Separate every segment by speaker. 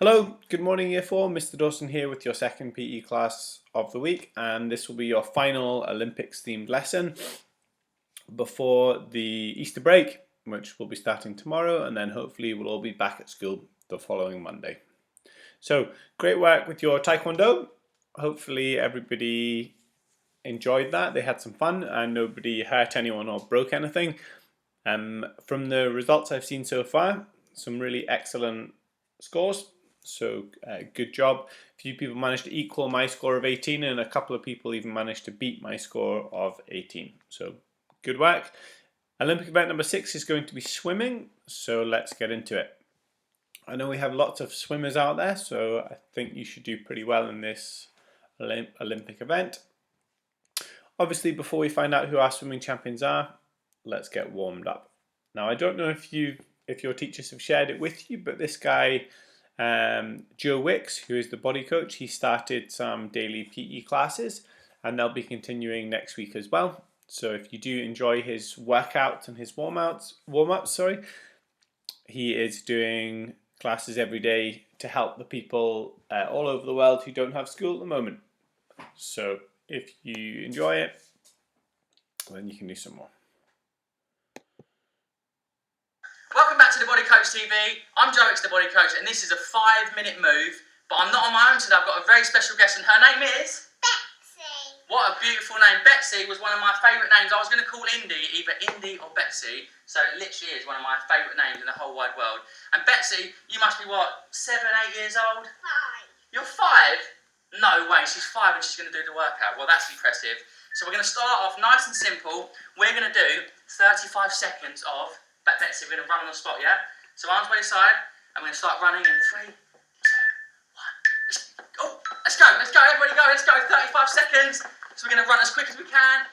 Speaker 1: Hello, good morning Year 4, Mr. Dawson here with your second PE class of the week, and this will be your final Olympics themed lesson before the Easter break, which will be starting tomorrow, and then hopefully we'll all be back at school the following Monday. So, great work with your Taekwondo. Hopefully everybody enjoyed that, they had some fun, and nobody hurt anyone or broke anything. From the results I've seen so far, some really excellent scores. So good job. A few people managed to equal my score of 18, and a couple of people even managed to beat my score of 18. So good work. Olympic event number 6 is going to be swimming. So let's get into it. I know we have lots of swimmers out there, so I think you should do pretty well in this Olympic event. Obviously, before we find out who our swimming champions are, let's get warmed up. Now, I don't know if your teachers have shared it with you, but this guy, Joe Wicks, who is the body coach, he started some daily PE classes, and they'll be continuing next week as well. So if you do enjoy his workouts and his warm-ups, he is doing classes every day to help the people all over the world who don't have school at the moment. So if you enjoy it, then you can do some more.
Speaker 2: Welcome back to The Body Coach TV. I'm Joe Wicks, the Body Coach, and this is a 5-minute move, but I'm not on my own today. I've got a very special guest, and her name is...
Speaker 3: Betsy.
Speaker 2: What a beautiful name. Betsy was one of my favourite names. I was going to call Indy either Indy or Betsy, so it literally is one of my favourite names in the whole wide world. And Betsy, you must be what, 7, 8 years old?
Speaker 3: 5.
Speaker 2: You're 5? No way, she's 5 and she's going to do the workout. Well, that's impressive. So we're going to start off nice and simple. We're going to do 35 seconds of... Betsy, we're going to run on the spot, yeah? So arms by your side, and we're going to start running in 3, 2, 1. Let's go, everybody go, let's go, 35 seconds. So we're going to run as quick as we can.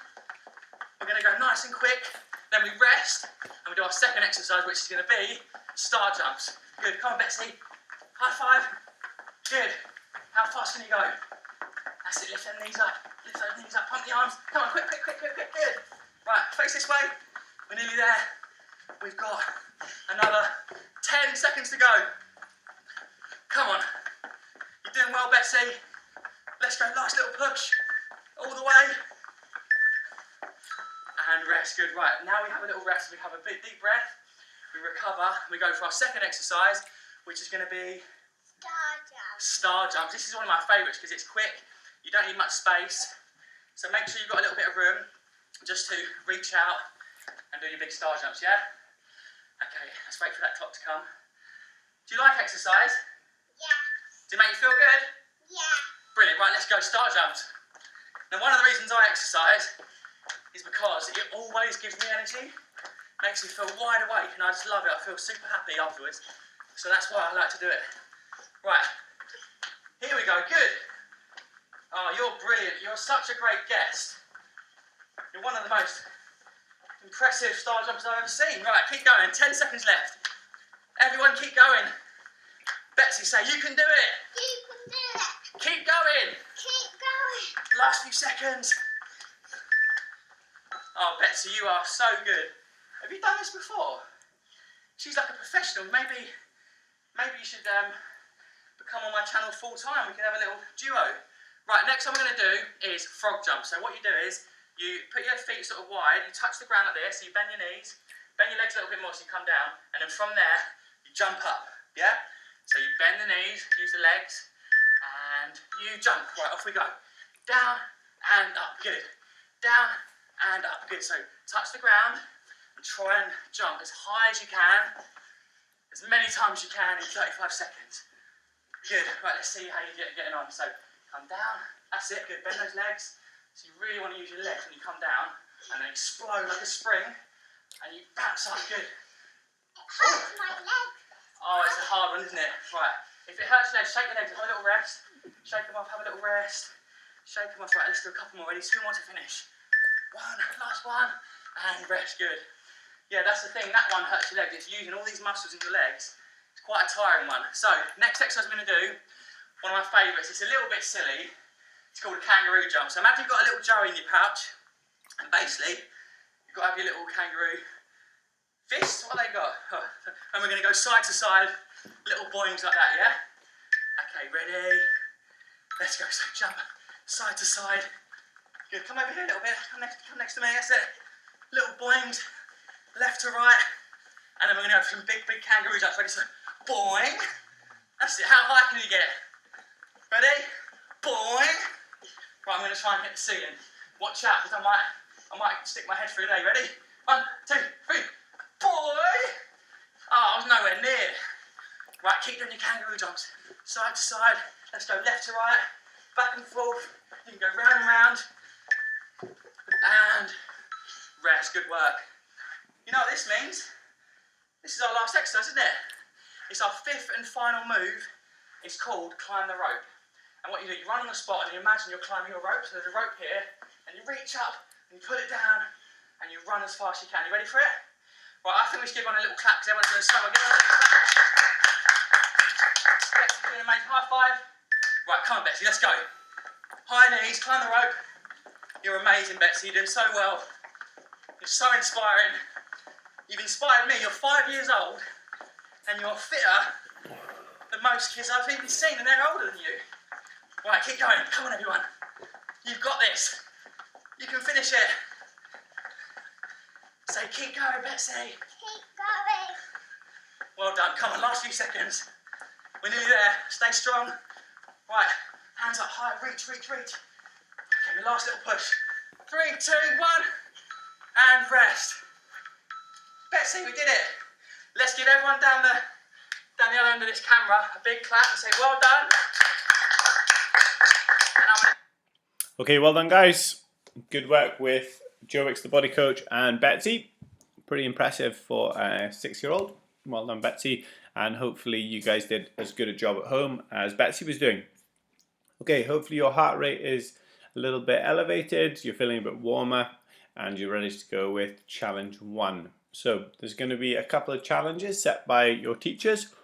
Speaker 2: We're going to go nice and quick. Then we rest, and we do our second exercise, which is going to be star jumps. Good, come on, Betsy. High five. Good. How fast can you go? That's it, lift them knees up. Lift those knees up, pump the arms. Come on, quick. Good. Right, face this way. We're nearly there. We've got another 10 seconds to go. Come on. You're doing well, Betsy. Let's go. Last little push. All the way. And rest. Good. Right. Now we have a little rest. We have a big deep breath. We recover. We go for our second exercise, which is going to be star jumps. This is one of my favourites because it's quick. You don't need much space. So make sure you've got a little bit of room just to reach out and do your big star jumps, yeah? Okay, let's wait for that clock to come. Do you like exercise?
Speaker 3: Yeah.
Speaker 2: Do it make you feel good?
Speaker 3: Yeah.
Speaker 2: Brilliant, right, let's go, star jumps. Now, one of the reasons I exercise is because it always gives me energy, makes me feel wide awake, and I just love it. I feel super happy afterwards. So that's why I like to do it. Right, here we go, good. Oh, you're brilliant. You're such a great guest. You're one of the most impressive star jumpers I've ever seen. Right, keep going. 10 seconds left. Everyone keep going. Betsy, say you can do it.
Speaker 3: You can do it.
Speaker 2: Keep going.
Speaker 3: Keep going.
Speaker 2: Last few seconds. Oh, Betsy, you are so good. Have you done this before? She's like a professional. Maybe you should become on my channel full time. We can have a little duo. Right, next one we're going to do is frog jump. So what you do is you put your feet sort of wide, you touch the ground like this, so you bend your knees, bend your legs a little bit more so you come down, and then from there, you jump up, yeah? So you bend the knees, use the legs, and you jump. Right, off we go. Down and up, good. Down and up, good. So touch the ground and try and jump as high as you can, as many times as you can in 35 seconds. Good, right, let's see how you're getting on. So come down, that's it, good, bend those legs. So you really want to use your legs when you come down, and then explode like a spring, and you bounce up, good.
Speaker 3: It hurts my leg.
Speaker 2: Oh, it's a hard one, isn't it? Right, if it hurts your legs, shake your legs, have a little rest. Shake them off, have a little rest. Shake them off, right, let's do a couple more, ready? 2 more to finish. 1, last one, and rest, good. Yeah, that's the thing, that one hurts your legs. It's using all these muscles in your legs. It's quite a tiring one. So, next exercise we're going to do, one of my favourites. It's a little bit silly. It's called a kangaroo jump. So imagine you've got a little Joey in your pouch, and basically, you've got to have your little kangaroo fists. What have they got? And we're going to go side to side, little boings like that, yeah? Okay, ready? Let's go. So jump side to side. Good. Come over here a little bit. Come next to me. That's it. Little boings, left to right, and then we're gonna go for some big kangaroo jumps. Ready? So boing. That's it. How high can you get? Ready? Boing. Right, I'm gonna try and hit the ceiling. Watch out, because I might stick my head through there. Ready? 1, 2, 3. Boy! Oh, I was nowhere near. Right, keep doing your kangaroo jumps. Side to side. Let's go left to right, back and forth. You can go round and round. And rest. Good work. You know what this means? This is our last exercise, isn't it? It's our 5th and final move. It's called climb the rope. And what you do, you run on the spot and you imagine you're climbing your rope. So there's a rope here, and you reach up and you put it down and you run as fast as you can. You ready for it? Right, I think we should give one a little clap because everyone's doing so well. Give one a little clap. Betsy doing amazing. High five. Right, come on, Betsy, let's go. High knees, climb the rope. You're amazing, Betsy. You're doing so well. You're so inspiring. You've inspired me. You're 5 years old and you're fitter than most kids I've even seen, and they're older than you. Right, keep going. Come on, everyone. You've got this. You can finish it. Say, keep going, Betsy.
Speaker 3: Keep going.
Speaker 2: Well done. Come on, last few seconds. We're nearly there. Stay strong. Right, hands up high. Reach. Okay, the last little push. 3, 2, 1. And rest. Betsy, we did it. Let's give everyone down the other end of this camera a big clap and say, well done. And I'm gonna
Speaker 1: Okay, well done, guys. Good work with Joe Wicks, the body coach, and Betsy. Pretty impressive for a 6-year-old. Well done, Betsy. And hopefully you guys did as good a job at home as Betsy was doing. Okay, hopefully your heart rate is a little bit elevated, you're feeling a bit warmer, and you're ready to go with challenge 1. So there's going to be a couple of challenges set by your teachers.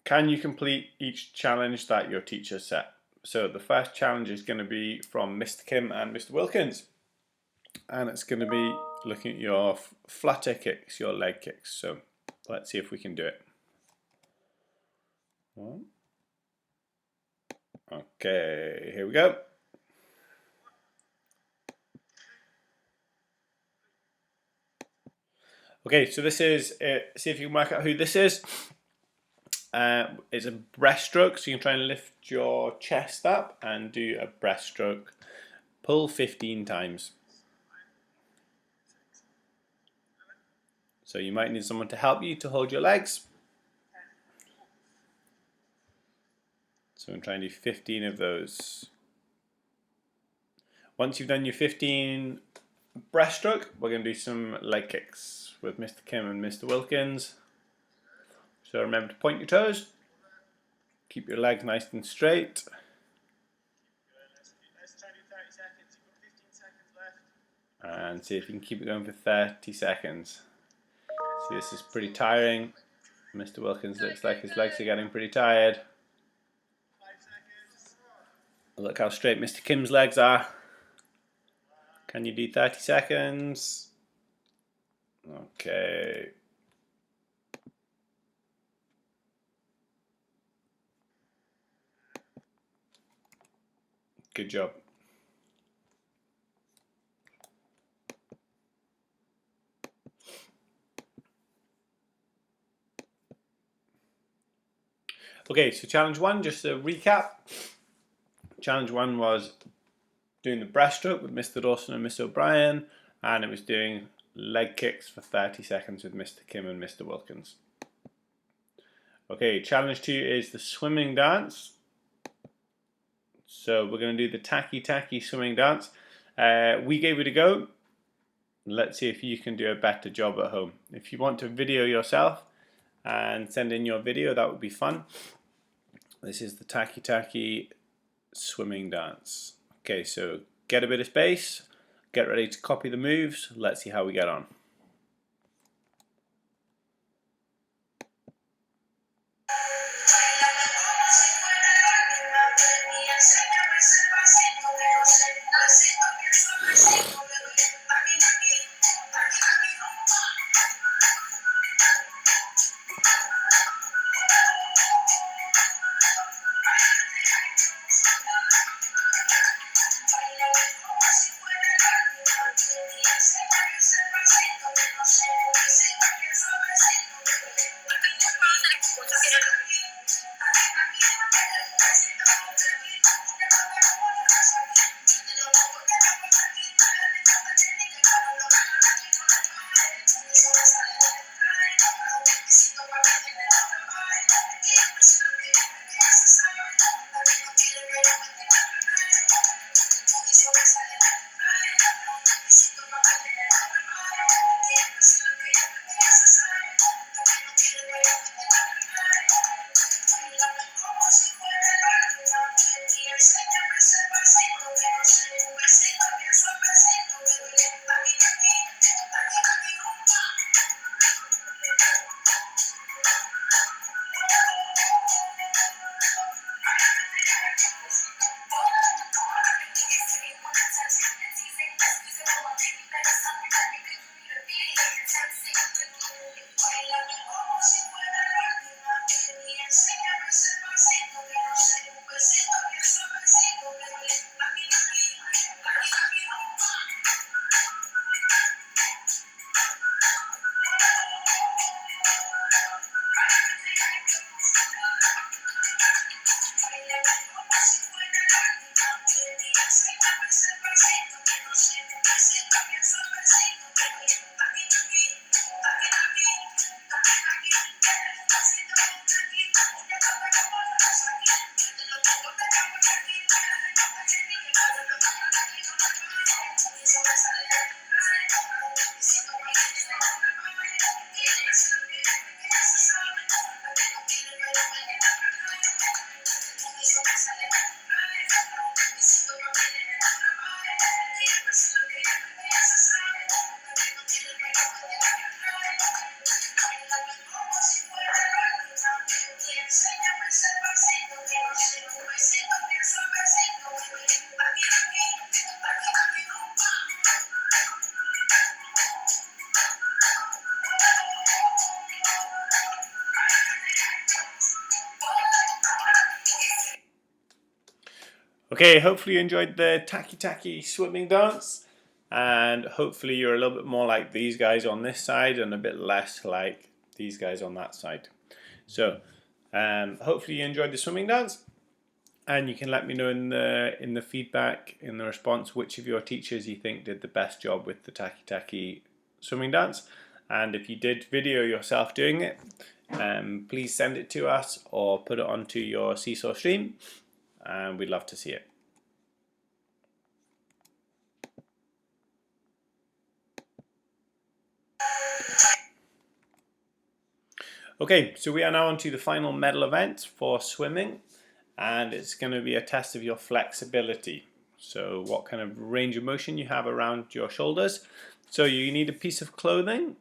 Speaker 1: Can you complete each challenge that your teacher set? So the first challenge is going to be from Mr. Kim and Mr. Wilkins. And it's going to be looking at your flutter kicks, your leg kicks. So let's see if we can do it. Okay, here we go. Okay, so this is, see if you can work out who this is. It's a breaststroke, so you can try and lift your chest up and do a breaststroke. Pull 15 times. So you might need someone to help you to hold your legs. So I'm trying to do 15 of those. Once you've done your 15 breaststroke, we're going to do some leg kicks with Mr. Kim and Mr. Wilkins. So remember to point your toes. Keep your legs nice and straight.
Speaker 2: Let's try to do 30 seconds. You've got 15 seconds left.
Speaker 1: And see if you can keep it going for 30 seconds. See, this is pretty tiring. Mr. Wilkins looks like his legs are getting pretty tired.
Speaker 2: 5 seconds.
Speaker 1: Look how straight Mr. Kim's legs are. Can you do 30 seconds? Okay. Good job. Okay, so challenge 1, just a recap. Challenge 1 was doing the breaststroke with Mr. Dawson and Miss O'Brien, and it was doing leg kicks for 30 seconds with Mr. Kim and Mr. Wilkins. Okay, challenge 2 is the swimming dance. So we're going to do the tacky swimming dance. We gave it a go. Let's see if you can do a better job at home. If you want to video yourself and send in your video, that would be fun. This is the tacky swimming dance. Okay, so get a bit of space, get ready to copy the moves. Let's see how we get on. Okay, hopefully you enjoyed the Taki Taki swimming dance, and hopefully you're a little bit more like these guys on this side and a bit less like these guys on that side. So hopefully you enjoyed the swimming dance, and you can let me know in the feedback, in the response, which of your teachers you think did the best job with the Taki Taki swimming dance. And if you did video yourself doing it, please send it to us or put it onto your Seesaw stream, and we'd love to see it. Okay, so we are now on to the final medal event for swimming, and it's going to be a test of your flexibility. So what kind of range of motion you have around your shoulders. So you need a piece of clothing,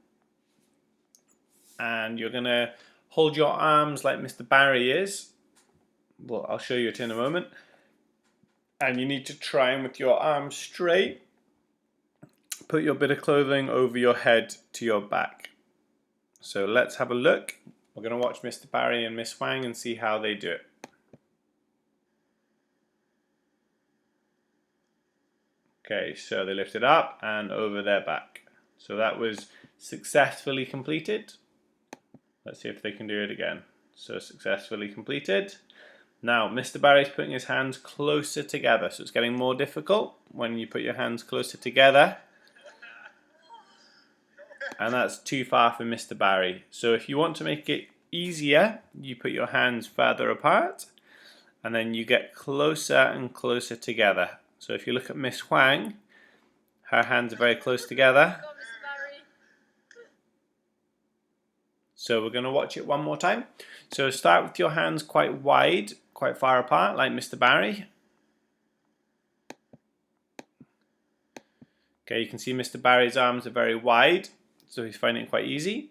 Speaker 1: and you're going to hold your arms like Mr. Barry is. Well, I'll show you it in a moment. And you need to try and, with your arms straight, put your bit of clothing over your head to your back. So let's have a look. We're going to watch Mr. Barry and Miss Wang and see how they do it. Okay, so they lift it up and over their back. So that was successfully completed. Let's see if they can do it again. So successfully completed. Now, Mr. Barry's putting his hands closer together, so it's getting more difficult when you put your hands closer together. And that's too far for Mr. Barry. So if you want to make it easier, you put your hands further apart, and then you get closer and closer together. So if you look at Miss Huang, her hands are very close together. So we're going to watch it one more time. So start with your hands quite wide, quite far apart, like Mr. Barry. Okay, you can see Mr. Barry's arms are very wide, so he's finding it quite easy.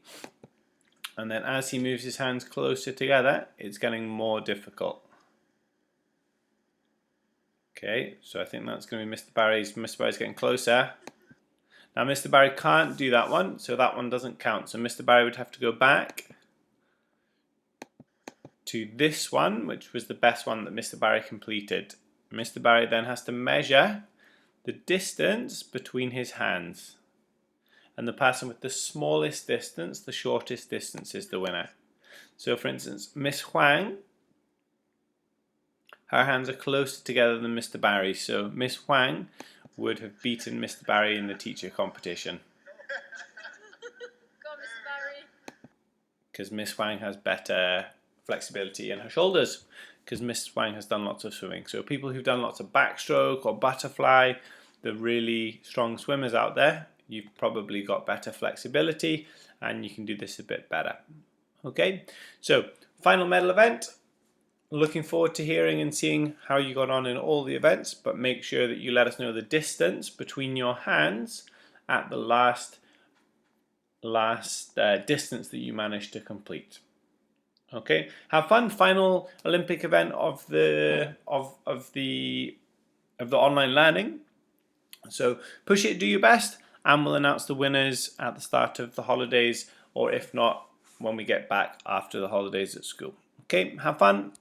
Speaker 1: And then as he moves his hands closer together, it's getting more difficult. Okay, so I think that's going to be Mr. Barry's. Mr. Barry's getting closer. Now Mr. Barry can't do that one, so that one doesn't count. So Mr. Barry would have to go back to this one, which was the best one that Mr. Barry completed. Mr. Barry then has to measure the distance between his hands. And the person with the smallest distance, the shortest distance, is the winner. So for instance, Miss Huang, her hands are closer together than Mr. Barry. So Miss Huang would have beaten Mr. Barry in the teacher competition.
Speaker 4: Go on, Mr. Barry.
Speaker 1: Because Miss Huang has better flexibility in her shoulders, because Miss Huang has done lots of swimming. So people who've done lots of backstroke or butterfly, the really strong swimmers out there, you've probably got better flexibility and you can do this a bit better. Okay, so final medal event. Looking forward to hearing and seeing how you got on in all the events, but make sure that you let us know the distance between your hands at the last distance that you managed to complete. Okay, have fun. Final Olympic event of the online learning. So push it, do your best, and we'll announce the winners at the start of the holidays, or if not, when we get back after the holidays at school. Okay, have fun.